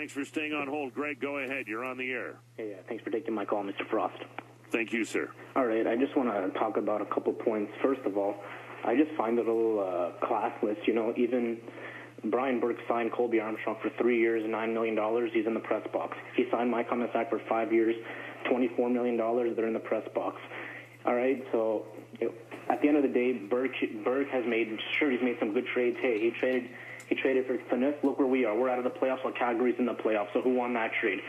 Thanks for staying on hold. Greg, go ahead. You're on the air. Hey, thanks for taking my call, Mr. Frost. Thank you, sir. All right, I just want to talk about a couple points. First of all, I just find it a little classless. You know, even Brian Burke signed Colby Armstrong for 3 years and $9 million. He's in the press box. If he signed Mike Homisak for 5 years, $24 million, they're in the press box. All right, so at the end of the day, Burke has made, sure, he's made some good trades. Hey, he traded for Phaneuf. Look where we are. We're out of the playoffs while Calgary's in the playoffs. So who won that trade?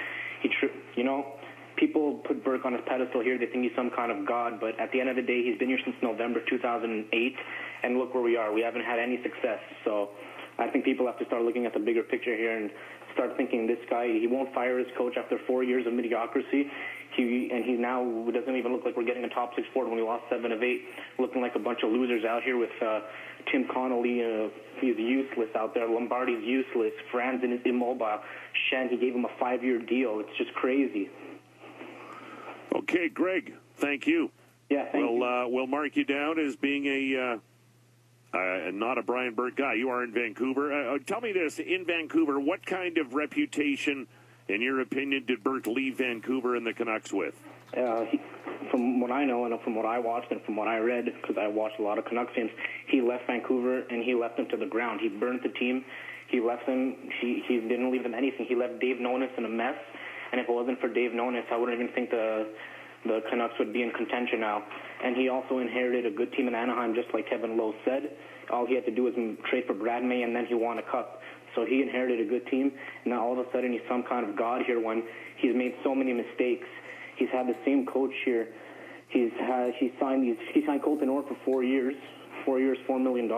You know, people put Burke on his pedestal here. They think he's some kind of god. But at the end of the day, he's been here since November 2008. And look where we are. We haven't had any success. So I think people have to start looking at the bigger picture here and start thinking this guy, he won't fire his coach after 4 years of mediocrity. He now doesn't even look like we're getting a top 6 forward when we lost 7 of 8, looking like a bunch of losers out here with Tim Connolly. He's useless out there. Lombardi's useless. Franzen is immobile. Shen, he gave him a 5-year deal. It's just crazy. Okay, Greg, thank you. Yeah, thank you. We'll mark you down as being not a Brian Burke guy. You are in Vancouver. Tell me this, in Vancouver, what kind of reputation, in your opinion, did Burke leave Vancouver and the Canucks with? From what I know and from what I watched and from what I read, because I watched a lot of Canucks games, he left Vancouver and he left them to the ground. He burnt the team. He left them. He didn't leave them anything. He left Dave Nonis in a mess. And if it wasn't for Dave Nonis, I wouldn't even think the Canucks would be in contention now. And he also inherited a good team in Anaheim, just like Kevin Lowe said. All he had to do was trade for Brad May, and then he won a cup. So he inherited a good team. And now all of a sudden he's some kind of god here when he's made so many mistakes. He's had the same coach here. He signed Colton Orr for 4 years. 4 years, $4 million.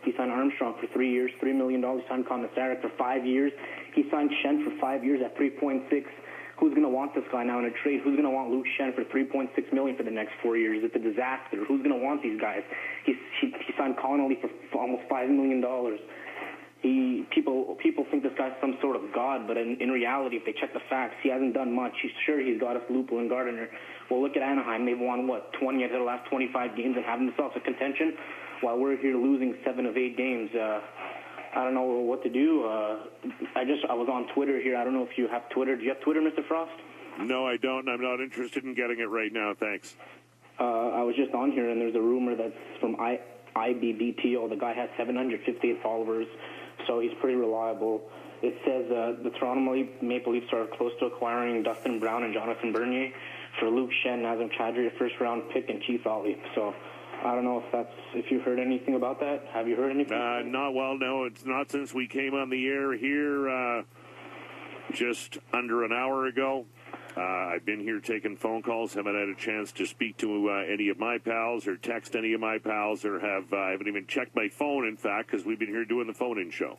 He signed Armstrong for 3 years, $3 million. He signed Komisarek for 5 years. He signed Shen for 5 years at 3.6. Who's going to want this guy now in a trade? Who's going to want Luke Shen for $3.6 million for the next 4 years? It's a disaster. Who's going to want these guys? He signed Connolly for almost $5 million. People think this guy's some sort of god, but in reality, if they check the facts, he hasn't done much. He's got us Lupul and Gardiner. Well, look at Anaheim. They've won, 20 out of the last 25 games and having themselves a contention, while we're here losing 7 of 8 games. I don't know what to do. I was on Twitter here. I don't know if you have Twitter. Do you have Twitter, Mr. Frost? No, I don't. I'm not interested in getting it right now. Thanks. I was just on here, and there's a rumor that's from IBBTO. The guy has 758 followers, so he's pretty reliable. It says the Toronto Maple Leafs are close to acquiring Dustin Brown and Jonathan Bernier for Luke Shen, Nazem Kadri, a first-round pick, and Keith Ollie. So I don't know if you heard anything about that. Have you heard anything? No, it's not since we came on the air here just under an hour ago. I've been here taking phone calls, haven't had a chance to speak to any of my pals or text any of my pals, or I haven't even checked my phone, in fact, because we've been here doing the phone-in show.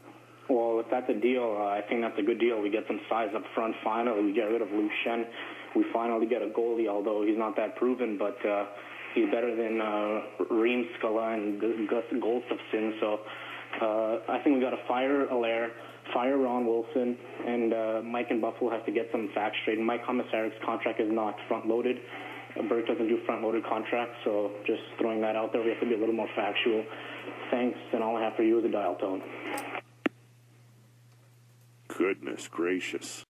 Well, if that's a deal, I think that's a good deal. We get some size up front finally. We get rid of Luke Shen. We finally get a goalie, although he's not that proven, but he's better than Reem Skala and Gus Goldstafson. So I think we got to fire Allaire, fire Ron Wilson, and Mike and Buffalo have to get some facts straight. Mike Komisarek's contract is not front-loaded. Burke doesn't do front-loaded contracts, so just throwing that out there, we have to be a little more factual. Thanks, and all I have for you is a dial tone. Goodness gracious.